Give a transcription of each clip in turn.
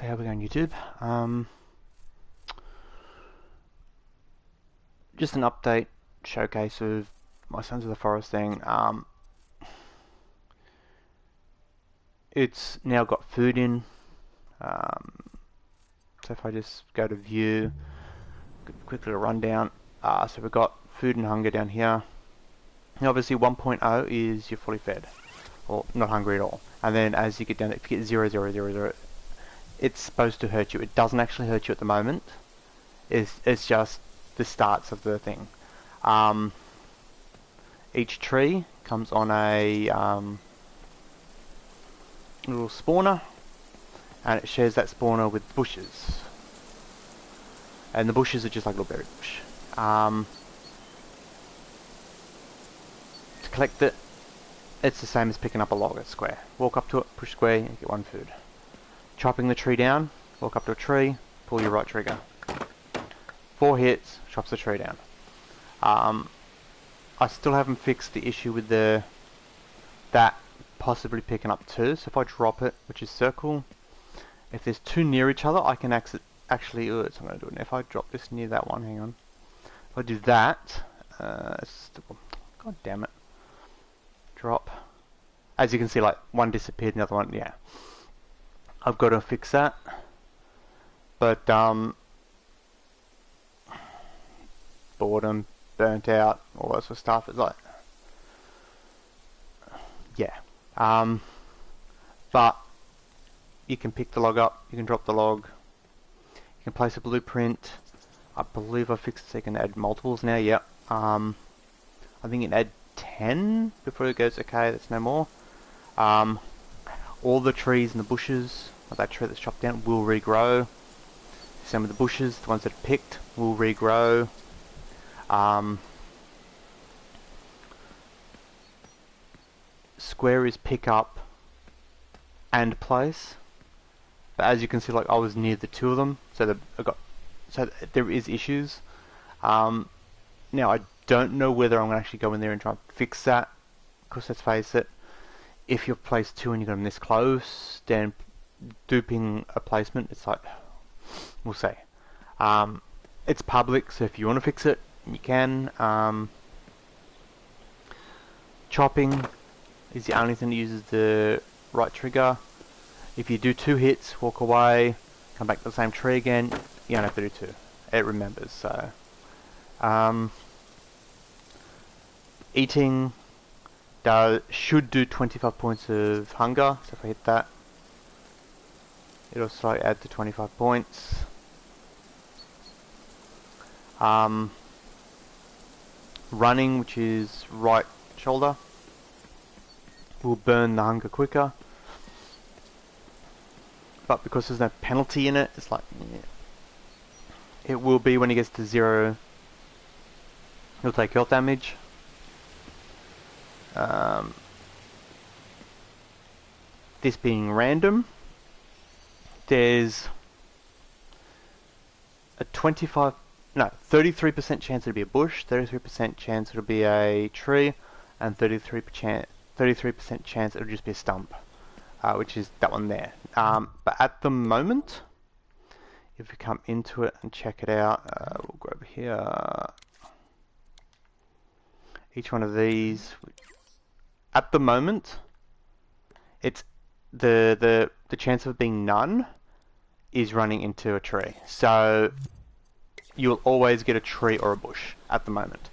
So how we going, YouTube? Just an update showcase of my Sons of the Forest thing. It's now got food in. So if I just go to view, quick little rundown. So we've got food and hunger down here. And obviously 1.0 is you're fully fed, or not hungry at all. And then as you get down, if you get 0, 0, 0, 0, it's supposed to hurt you. It doesn't actually hurt you at the moment. It's just the starts of the thing. Each tree comes on a little spawner, and it shares that spawner with bushes. And the bushes are just like a little berry bush. To collect it, it's the same as picking up a log at square. Walk up to it, push square, and get one food. Chopping the tree down, walk up to a tree, pull your right trigger. 4 hits, chops the tree down. I still haven't fixed the issue with that possibly picking up 2. So if I drop it, which is circle, if there's 2 near each other, I can actually. So I'm going to do it. If I drop this near that one, hang on. If I do that, God damn it. Drop. As you can see, like one disappeared, the other one, yeah. I've got to fix that. But boredom, burnt out, all that sort of stuff. It's like, yeah. But you can pick the log up, you can drop the log, you can place a blueprint. I believe I fixed it so you can add multiples now. Yep. I think you can add 10 before it goes okay. That's no more. All the trees and the bushes, like that tree that's chopped down, will regrow. Same with the bushes, the ones that are picked will regrow. Square is pick up and place, but as you can see, like I was near the 2 of them, so there is issues. Now I don't know whether I'm gonna actually go in there and try and fix that, because let's face it, if you've placed 2 and you got them this close, then duping a placement, it's like, we'll see. It's public, so if you want to fix it, you can. Chopping is the only thing that uses the right trigger. If you do 2 hits, walk away, come back to the same tree again, you don't have to do 2. It remembers, so. Eating should do 25 points of hunger, so if I hit that, it'll slightly add to 25 points. Running, which is right shoulder, will burn the hunger quicker, but because there's no penalty in it, it's like, yeah. It will be when it gets to 0, you'll take health damage. This being random, there's a 33% chance it'll be a bush, 33% chance it'll be a tree, and 33% chance it'll just be a stump, which is that one there. But at the moment, if we come into it and check it out, we'll go over here. Each one of these, at the moment, it's the chance of it being none is running into a tree. So you'll always get a tree or a bush at the moment.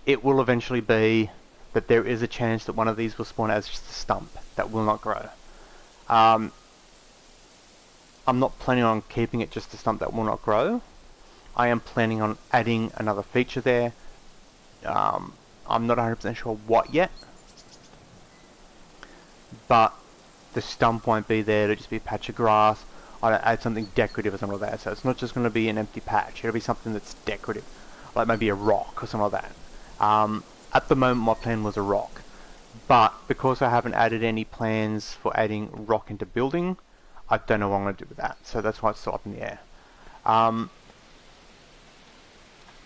It will eventually be that there is a chance that one of these will spawn as just a stump that will not grow. I'm not planning on keeping it just a stump that will not grow. I am planning on adding another feature there. I'm not 100% sure what yet, but the stump won't be there, it'll just be a patch of grass. I'll add something decorative or something like that, so it's not just going to be an empty patch, it'll be something that's decorative, like maybe a rock or something like that. At the moment my plan was a rock, but because I haven't added any plans for adding rock into building, I don't know what I'm going to do with that, so that's why it's still up in the air.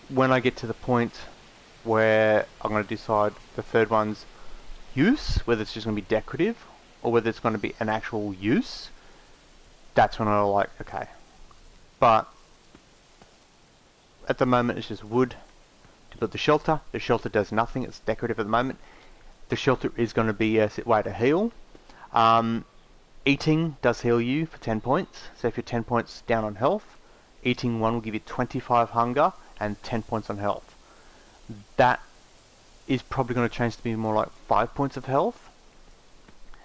When I get to the point where I'm going to decide the third one's use, whether it's just going to be decorative or whether it's going to be an actual use, that's when I'm like, okay. But at the moment it's just wood to build the shelter. The shelter does nothing, it's decorative at the moment. The shelter is going to be a way to heal. Eating does heal you for 10 points. So if you're 10 points down on health, eating one will give you 25 hunger and 10 points on health. That is probably going to change to be more like 5 points of health.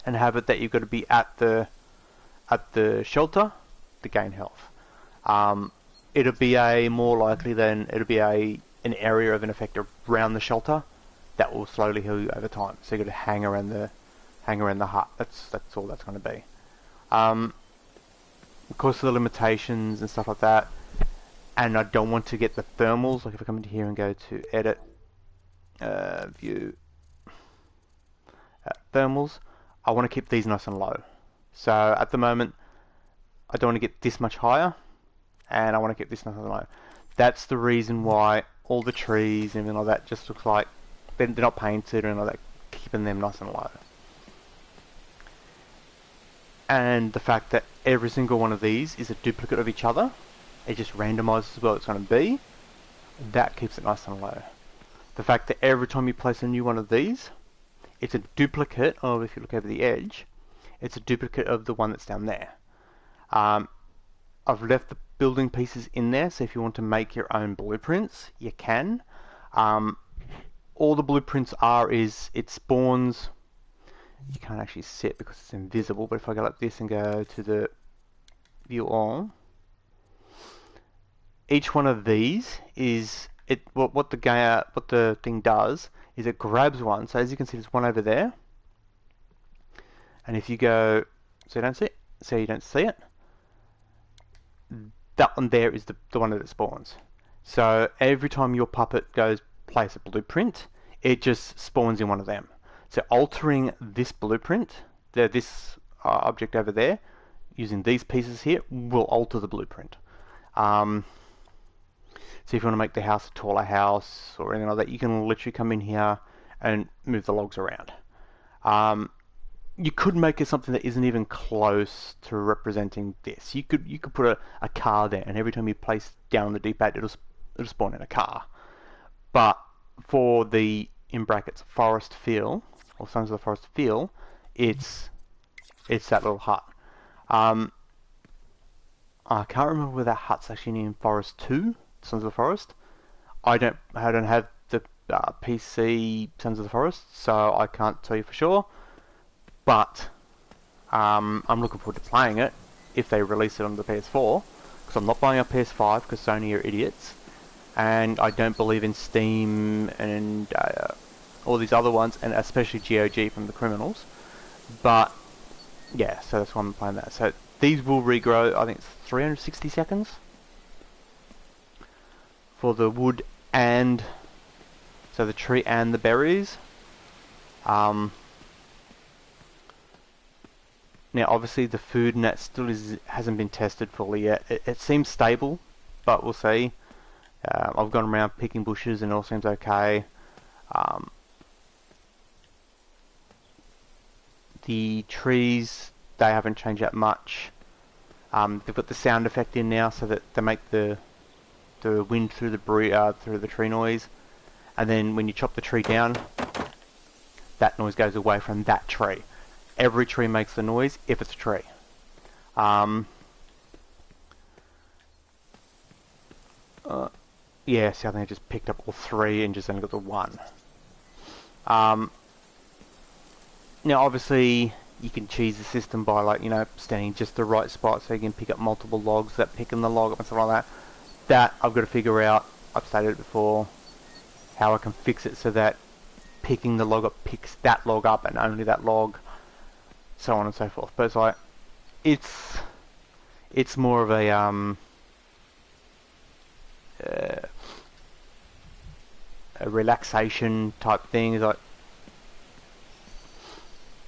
And have it that you've got to be at the shelter to gain health. It'll be a more likely than it'll be an area of an effect around the shelter that will slowly heal you over time. So you've got to hang around the hut. That's all that's going to be. Of course, the limitations and stuff like that. And I don't want to get the thermals. Like if I come into here and go to edit, view, thermals, I want to keep these nice and low. So at the moment, I don't want to get this much higher, and I want to keep this nice and low. That's the reason why all the trees and everything like that just looks like they're not painted or anything like that, keeping them nice and low. And the fact that every single one of these is a duplicate of each other, it just randomizes what it's going to be, that keeps it nice and low. The fact that every time you place a new one of these, it's a duplicate of, if you look over the edge, it's a duplicate of the one that's down there. I've left the building pieces in there, so if you want to make your own blueprints, you can. All the blueprints is it spawns. You can't actually see it because it's invisible, but if I go like this and go to the view all, each one of these is what the thing does is it grabs one. So as you can see, there's one over there, and if you go, so you don't see it, that one there is the one that it spawns. So every time your puppet goes place a blueprint, it just spawns in one of them. So altering this blueprint, this object over there, using these pieces here, will alter the blueprint. So if you want to make the house a taller house or anything like that, you can literally come in here and move the logs around. You could make it something that isn't even close to representing this. You could put a car there, and every time you place down the D-pad, it'll spawn in a car. But for the, in brackets, forest feel, or Sons of the Forest feel, it's that little hut. I can't remember where that hut's actually in Forest 2, Sons of the Forest. I don't have the PC Sons of the Forest, so I can't tell you for sure. But I'm looking forward to playing it if they release it on the PS4, because I'm not buying a PS5 because Sony are idiots, and I don't believe in Steam and all these other ones, and especially GOG from the criminals. But yeah, so that's why I'm playing that. So these will regrow. I think it's 360 seconds for the wood and so the tree and the berries. Now obviously the food and that still hasn't been tested fully yet. It seems stable, but we'll see. I've gone around picking bushes and it all seems okay. The trees, they haven't changed that much. They've got the sound effect in now so that they make the wind through the tree noise, and then when you chop the tree down, that noise goes away from that tree. Every tree makes the noise if it's a tree. Yeah, see, I think I just picked up all three and just only got the one. Now obviously you can cheese the system by, like, you know, standing just the right spot so you can pick up multiple logs, that picking the log up and stuff like that. That I've got to figure out, I've stated it before, how I can fix it so that picking the log up picks that log up and only that log, so on and so forth. But it's like, it's more of a relaxation type thing. It's like,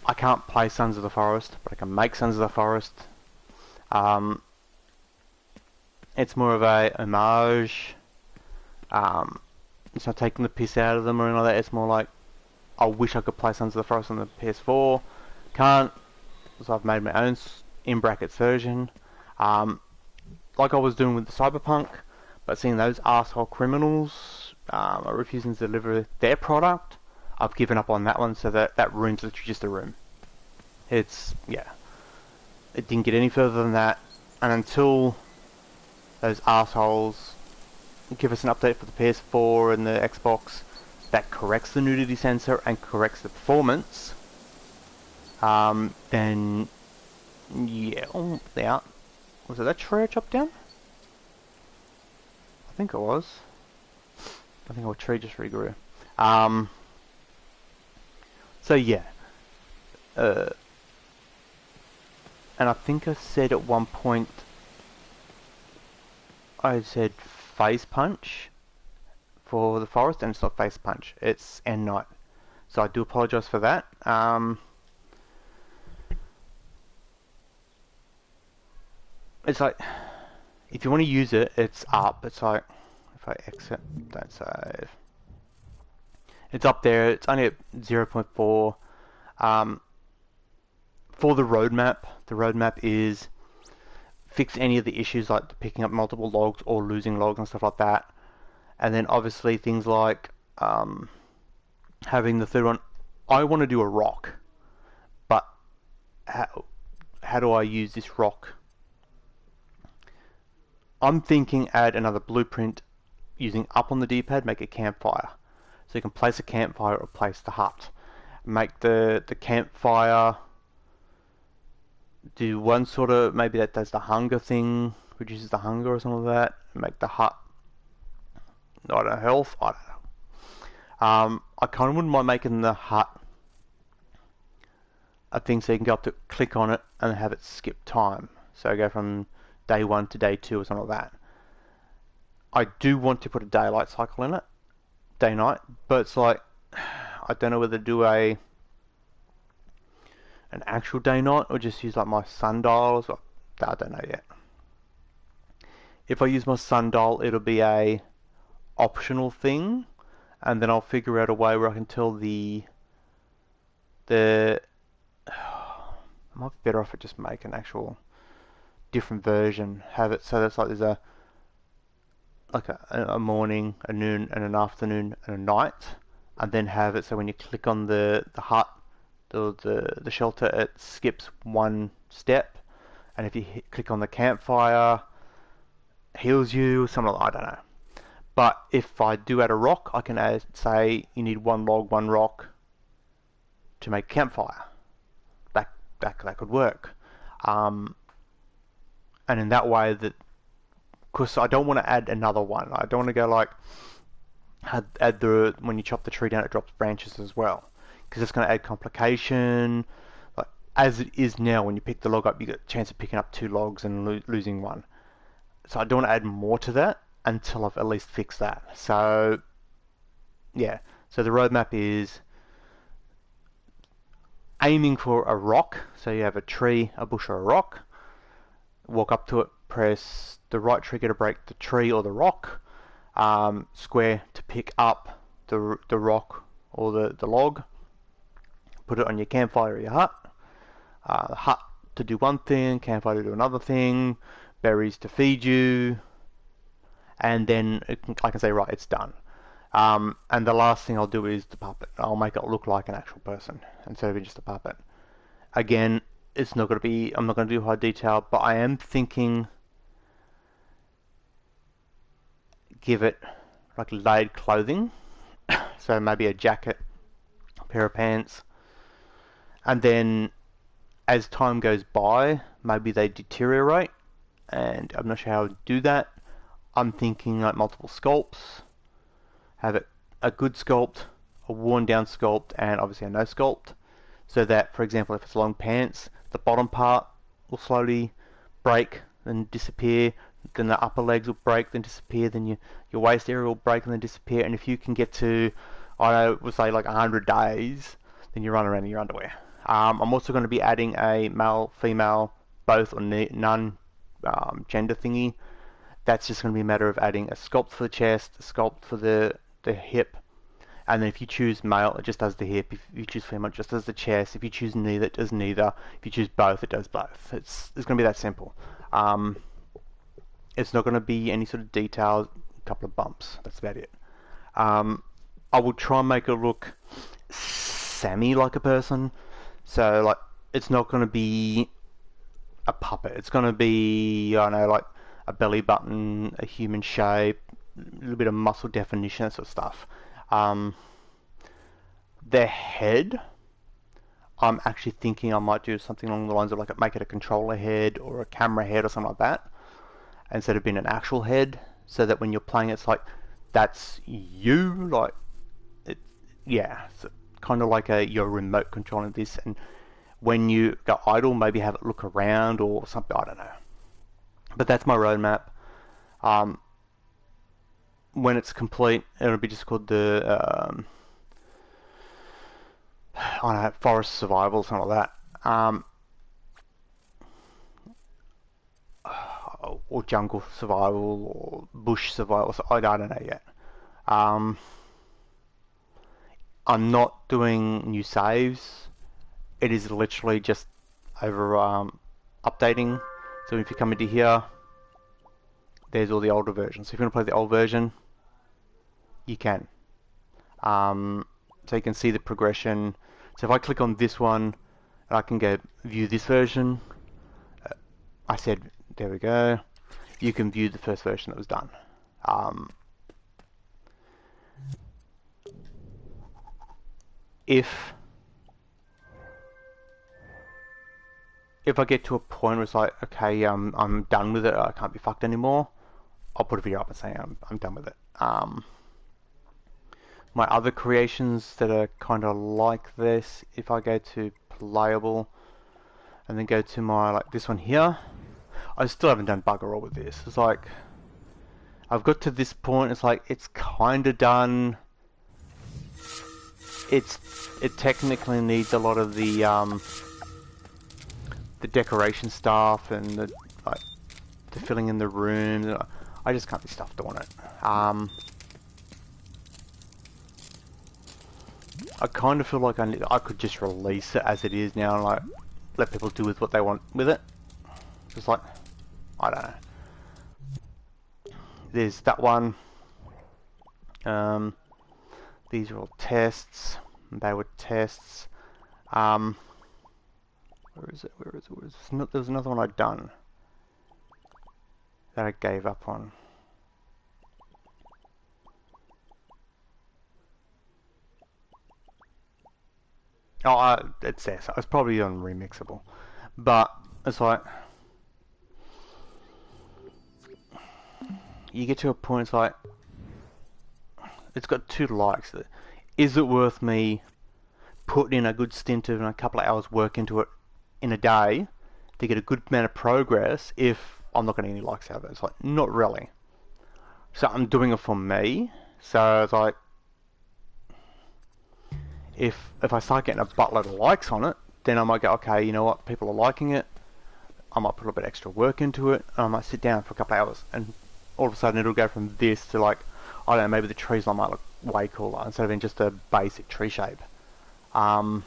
I can't play Sons of the Forest, but I can make Sons of the Forest. It's more of a homage. It's not taking the piss out of them or anything like that. It's more like, I wish I could play Sons of the Forest on the PS4. Can't, so I've made my own in brackets version. Like I was doing with the Cyberpunk, but seeing those asshole criminals are refusing to deliver their product, I've given up on that one. So that room's literally just a room. It's, yeah, it didn't get any further than that, and until those assholes give us an update for the PS4 and the Xbox that corrects the nudity sensor and corrects the performance, then yeah, yeah. Was it that tree I chopped down? I think it was. I think our tree just regrew. So yeah, and I think I said at one point, I said phase punch for the Forrest, and it's not phase punch, it's end night. So I do apologise for that. It's like, if you want to use it, it's up. It's like, if I exit, don't save. It's up there. It's only at 0.4. For the roadmap is fix any of the issues like picking up multiple logs or losing logs and stuff like that. And then obviously things like having the third one. I want to do a rock, but how do I use this rock? I'm thinking add another blueprint using up on the D-pad, make a campfire. So you can place a campfire or place the hut. Make the campfire do one sort of, maybe that does the hunger thing, reduces the hunger or something like that. Make the hut, I don't know, health, I don't know. I kind of wouldn't mind making the hut a thing so you can go up to click on it and have it skip time. So go from day 1 to day 2 or something like that. I do want to put a daylight cycle in it, day night, but it's like, I don't know whether to do an actual day night or just use like my sundials. I don't know yet. If I use my sundial, it'll be a optional thing, and then I'll figure out a way where I can tell I might be better off at just make an actual different version. Have it so that's like there's a morning, a noon, and an afternoon, and a night, and then have it so when you click on the hut, the shelter, it skips one step, and if you click on the campfire, heals you, something like, I don't know. But if I do add a rock, I can add, say you need one log, one rock to make a campfire. That could work. And in that way, because I don't want to add another one. I don't want to go like add when you chop the tree down, it drops branches as well, because it's going to add complication. Like as it is now, when you pick the log up, you get a chance of picking up 2 logs and losing one. So I don't want to add more to that until I've at least fixed that. So yeah, so the roadmap is aiming for a rock. So you have a tree, a bush, or a rock. Walk up to it, press the right trigger to break the tree or the rock, square to pick up the rock or the log, put it on your campfire or your hut, the hut to do one thing, campfire to do another thing, berries to feed you, and then I can say, right, it's done. And the last thing I'll do is the puppet. I'll make it look like an actual person instead of just a puppet. Again, it's not going to be, I'm not going to do high detail, but I am thinking give it like layered clothing. So maybe a jacket, a pair of pants, and then as time goes by, maybe they deteriorate, and I'm not sure how to do that. I'm thinking like multiple sculpts, have it a good sculpt, a worn down sculpt, and obviously a no sculpt, so that, for example, if it's long pants, the bottom part will slowly break and disappear, then the upper legs will break then disappear, then your waist area will break and then disappear, and if you can get to, I would say like 100 days, then you run around in your underwear. I'm also going to be adding a male, female, both or none gender thingy. That's just going to be a matter of adding a sculpt for the chest, a sculpt for the hip, and then if you choose male, it just does the hip. If you choose female, it just does the chest. If you choose neither, it does neither. If you choose both, it does both. It's going to be that simple. It's not going to be any sort of details, a couple of bumps, that's about it. I will try and make it look semi like a person, so like it's not going to be a puppet, it's going to be, I don't know, like a belly button, a human shape, a little bit of muscle definition, that sort of stuff. Their head, I'm actually thinking I might do something along the lines of like make it a controller head or a camera head or something like that, instead of being an actual head, so that when you're playing it's like that's you, like it, yeah, so kind of like your remote controlling this, and when you go idle maybe have it look around or something, I don't know. But that's my roadmap. When it's complete it'll be just called the I don't know, Forest Survival, something like that. Or Jungle Survival, or Bush Survival, so I don't know yet. I'm not doing new saves. It is literally just over updating. So if you come into here, there's all the older versions. So if you want to play the old version, you can. So you can see the progression. So if I click on this one, I can go view this version. I said, there we go. You can view the first version that was done. If I get to a point where it's like, okay, I'm done with it, I can't be fucked anymore, I'll put a video up and say I'm done with it. My other creations that are kind of like this, if I go to playable and then go to my, like this one here, I still haven't done bugger all with this. It's like I've got to this point, it's like it's kind of done. It technically needs a lot of the decoration stuff and the filling in the rooms. I just can't be stuffed on it. I kind of feel like I could just release it as it is now and like let people do with what they want with it. Just like, I don't know. There's that one. These are all tests. They were tests. Where is it? Where is it? There was another one I'd done that I gave up on. Oh, it's there. So it's probably on Remixable, but it's like you get to a point. It's like it's got 2 likes. Is it worth me putting in a good stint of a couple of hours work into it in a day to get a good amount of progress if I'm not getting any likes out of it? It's like, not really. So I'm doing it for me. So it's like, if I start getting a buttload of likes on it, then I might go, okay, you know what, people are liking it. I might put a bit extra work into it, and I might sit down for a couple of hours, and all of a sudden it'll go from this to like, I don't know, maybe the trees might look way cooler instead of being just a basic tree shape. At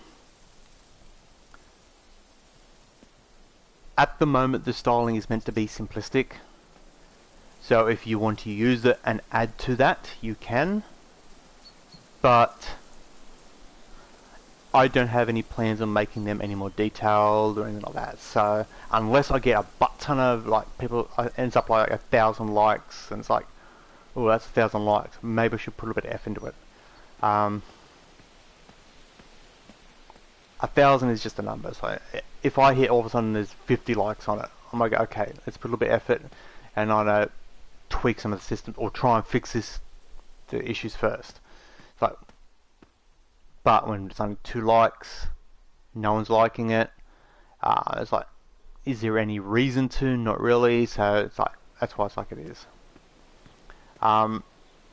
the moment the styling is meant to be simplistic, so if you want to use it and add to that you can, but I don't have any plans on making them any more detailed or anything like that. So unless I get a butt ton of like people, it ends up like 1,000 likes, and it's like, oh, that's 1,000 likes. Maybe I should put a bit of F into it. 1,000 is just a number. So if I hit all of a sudden there's 50 likes on it, I'm like, okay, let's put a little bit of effort, and I know tweak some of the systems or try and fix the issues first. So, but when it's only 2 likes, no one's liking it. It's like, is there any reason to? Not really. So it's like, that's why it's like it is.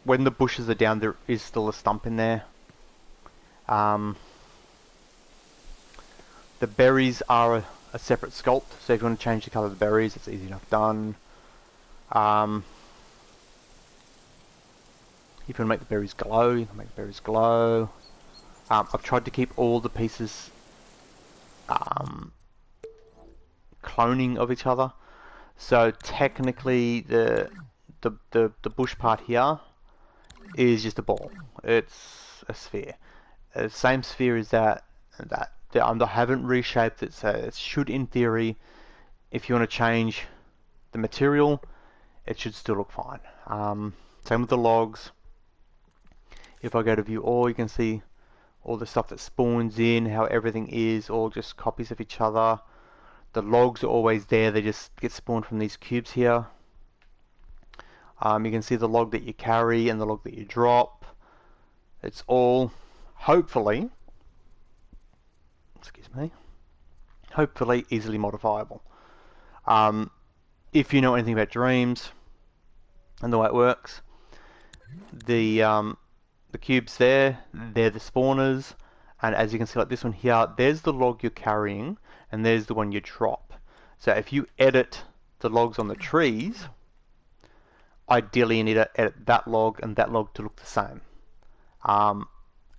When the bushes are down, there is still a stump in there. The berries are a separate sculpt, so if you want to change the colour of the berries, it's easy enough done. If you want to make the berries glow, you can make the berries glow. I've tried to keep all the pieces cloning of each other, So technically, the bush part here is just a ball. It's a sphere. Same sphere as that. I haven't reshaped it, so it should, in theory, if you want to change the material, it should still look fine. Same with the logs. If I go to view all, you can see all the stuff that spawns in, how everything is all just copies of each other. The logs are always there, they just get spawned from these cubes here. You can see the log that you carry and the log that you drop. It's all, hopefully, excuse me, hopefully easily modifiable. If you know anything about dreams and the way it works, the cubes there, they're the spawners, and as you can see, like this one here, there's the log you're carrying, and there's the one you drop. So if you edit the logs on the trees, ideally you need to edit that log and that log to look the same. And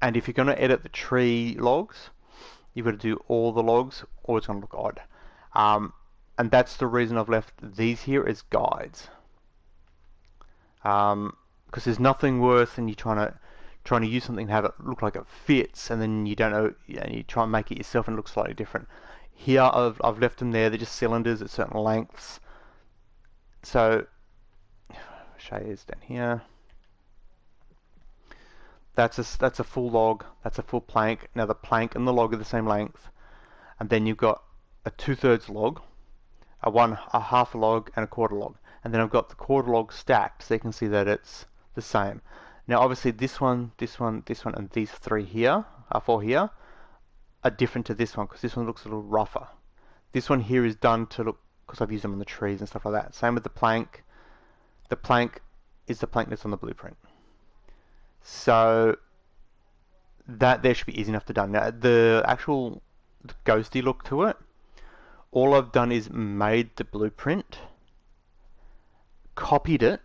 if you're going to edit the tree logs, you've got to do all the logs, or it's going to look odd. And that's the reason I've left these here as guides. Because there's nothing worse than you trying to use something to have it look like it fits, and then you don't know, and you try and make it yourself and it looks slightly different. Here I've left them there. They're just cylinders at certain lengths. So shades down here. That's a full log. That's a full plank. Now the plank and the log are the same length, and then you've got a 2/3 log, a half log, and a quarter log. And then I've got the quarter log stacked, so you can see that it's the same. Now obviously this one, and these three here, four here, are different to this one, because this one looks a little rougher. This one here is done to look, because I've used them on the trees and stuff like that. Same with the plank. The plank is the plank that's on the blueprint. So that there should be easy enough to do. Now the actual ghosty look to it, all I've done is made the blueprint, copied it,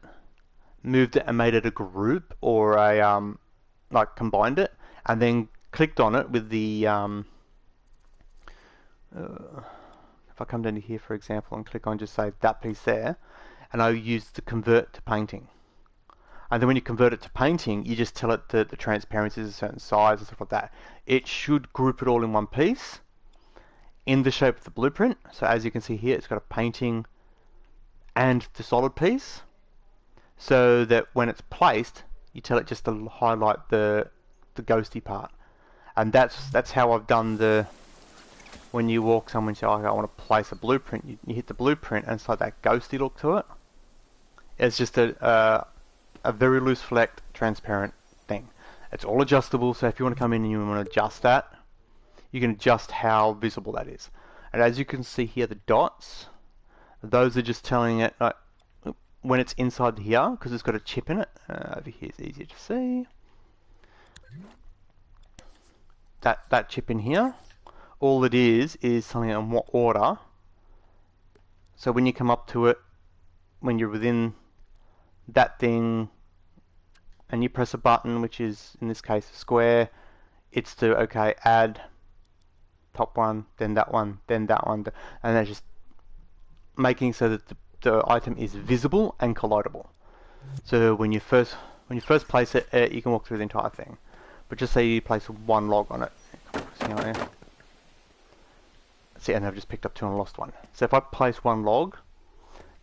moved it and made it a group, or a like combined it, and then clicked on it with the if I come down to here for example and click on just say that piece there, and I use the convert to painting. And then when you convert it to painting, you just tell it that the transparency is a certain size and stuff like that. It should group it all in one piece in the shape of the blueprint. So as you can see here, it's got a painting and the solid piece, so that when it's placed, you tell it just to highlight the ghosty part. And that's how I've done the, when you walk somewhere and say, oh, I want to place a blueprint, you hit the blueprint and it's like that ghosty look to it. It's just a very loose flecked transparent thing. It's all adjustable, so if you want to come in and you want to adjust that, you can adjust how visible that is. And as you can see here, the dots, those are just telling it when it's inside here, because it's got a chip in it. Over here is easier to see. That chip in here, all it is telling it in what order. So when you come up to it, when you're within that thing, and you press a button, which is in this case a square, it's to okay, add top one, then that one, then that one, and they're just making so that the item is visible and collidable. So when you first place it, you can walk through the entire thing. But just say you place one log on it. See, and I've just picked up two and lost one. So if I place one log,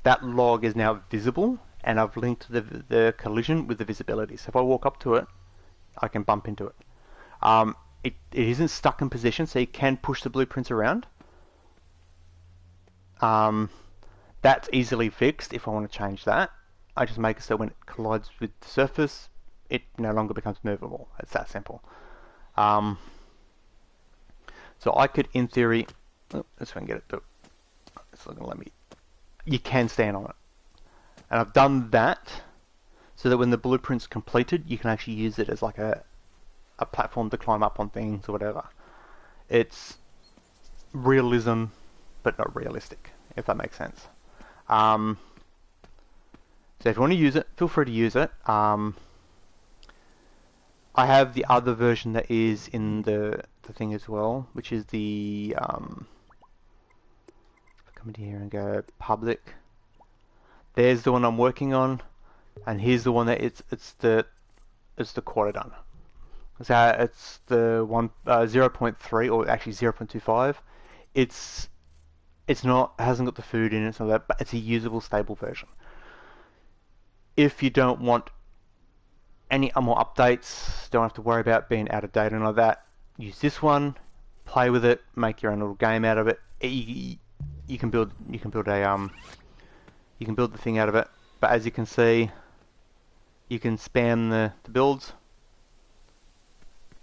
that log is now visible, and I've linked the collision with the visibility. So if I walk up to it, I can bump into it. It isn't stuck in position, so you can push the blueprints around. That's easily fixed if I want to change that. I just make it so when it collides with the surface, it no longer becomes movable. It's that simple. So I could, in theory, let's try and get it to, it's not going to let me, you can stand on it. And I've done that so that when the blueprint's completed, you can actually use it as like a platform to climb up on things or whatever. It's realism, but not realistic, if that makes sense. So if you want to use it, feel free to use it. I have the other version that is in the thing as well, which is the come into here and go public. There's the one I'm working on, and here's the one that it's the quarter done. So it's the 0.3 or actually 0.25. It's not, hasn't got the food in it, so that, but it's a usable, stable version. If you don't want any more updates, don't have to worry about being out of date and all that, use this one, play with it, make your own little game out of it. You can build a you can build the thing out of it. But as you can see, you can spam the builds.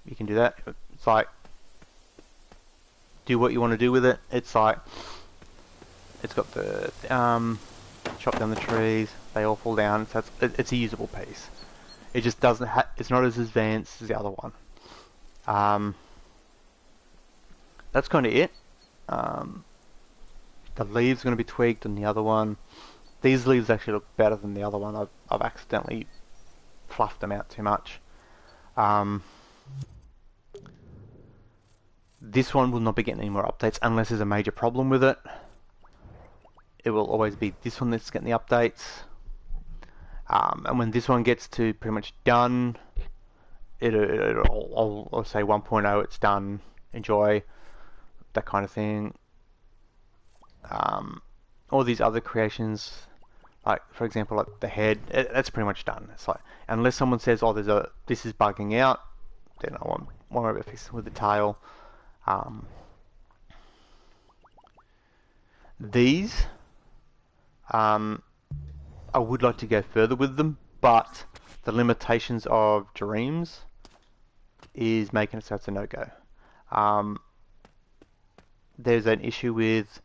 You can do that. It's like, do what you want to do with it. It's like, it's got the chop down the trees, they all fall down, so it's a usable piece. It just doesn't it's not as advanced as the other one. That's kind of it. The leaves are going to be tweaked on the other one. These leaves actually look better than the other one. I've accidentally fluffed them out too much. This one will not be getting any more updates unless there's a major problem with it. It will always be this one that's getting the updates. And when this one gets to pretty much done, I'll say 1.0, it's done, enjoy, that kind of thing. All these other creations, like for example, like the head, that's pretty much done. It's like, unless someone says, oh, this is bugging out, then I won't worry about fixing with the tail. These, I would like to go further with them, but the limitations of dreams is making it so it's a no-go. There's an issue with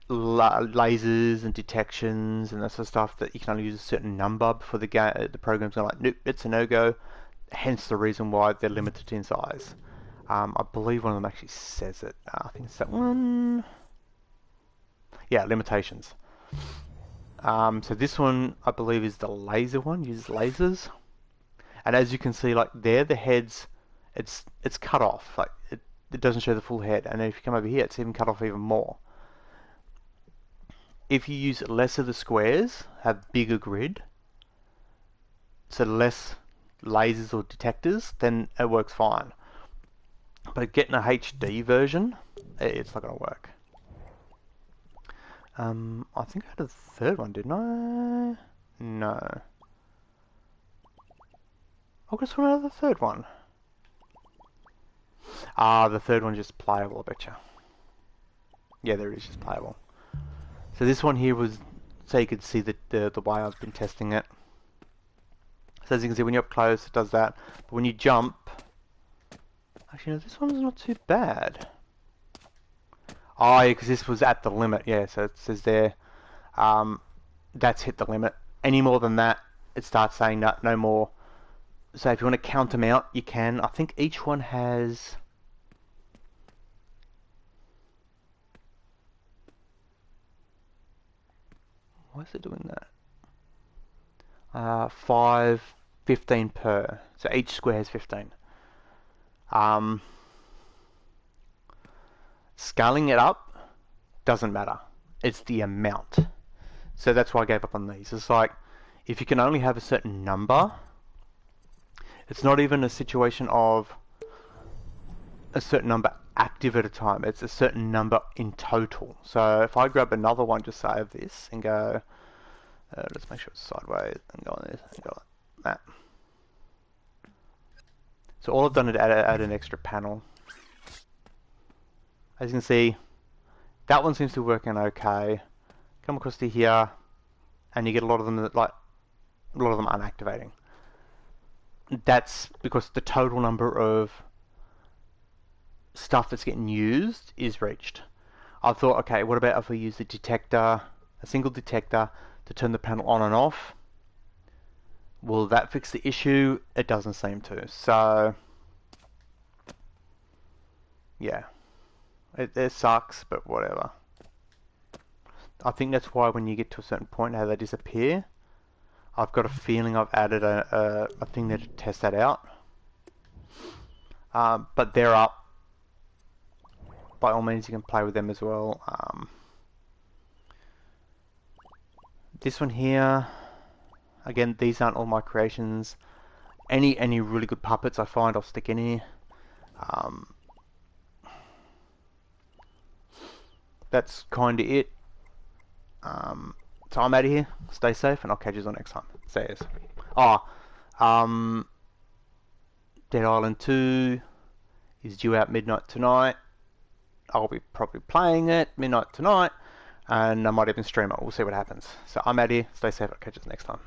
lasers and detections and that sort of stuff that you can only use a certain number before the program's going like, nope, it's a no-go. Hence the reason why they're limited in size. I believe one of them actually says it. I think it's that one. Yeah, limitations. So this one, I believe, is the laser one. Uses lasers, and as you can see, like there, the heads, it's cut off. Like it doesn't show the full head. And then if you come over here, it's even cut off even more. If you use less of the squares, have bigger grid, so less lasers or detectors, then it works fine. But getting a HD version, it's not going to work. I think I had a third one, didn't I? No. I just want another third one. Ah, the third one's just playable, I betcha. Yeah, there it is, just playable. So this one here was, so you could see the way I've been testing it. So as you can see, when you're up close, it does that. But when you jump, actually, no, this one's not too bad. Oh, yeah, because this was at the limit. Yeah, so it says there, that's hit the limit. Any more than that, it starts saying that no more. So if you want to count them out, you can. I think each one has... Why is it doing that? 5, 15 per. So each square has 15. Scaling it up doesn't matter. It's the amount. So that's why I gave up on these. It's like, if you can only have a certain number, it's not even a situation of a certain number active at a time. It's a certain number in total. So if I grab another one, just say of this, and go, let's make sure it's sideways, and go on this, and go like that. So all I've done is add an extra panel. As you can see, that one seems to be working okay. Come across to here, and you get a lot of them that, like, a lot of them unactivating. That's because the total number of stuff that's getting used is reached. I thought, okay, what about if we use the detector, a single detector, to turn the panel on and off? Will that fix the issue? It doesn't seem to. So, yeah. It sucks, but whatever. I think that's why when you get to a certain point, how they disappear. I've got a feeling I've added a thing there to test that out. But they're up. By all means, you can play with them as well. This one here, again, these aren't all my creations. Any really good puppets I find, I'll stick in here. That's kind of it. So I'm out of here. Stay safe, and I'll catch you on next time. See yous. Oh, Dead Island 2 is due out midnight tonight. I'll be probably playing it midnight tonight, and I might even stream it. We'll see what happens. So I'm out of here. Stay safe. I'll catch you next time.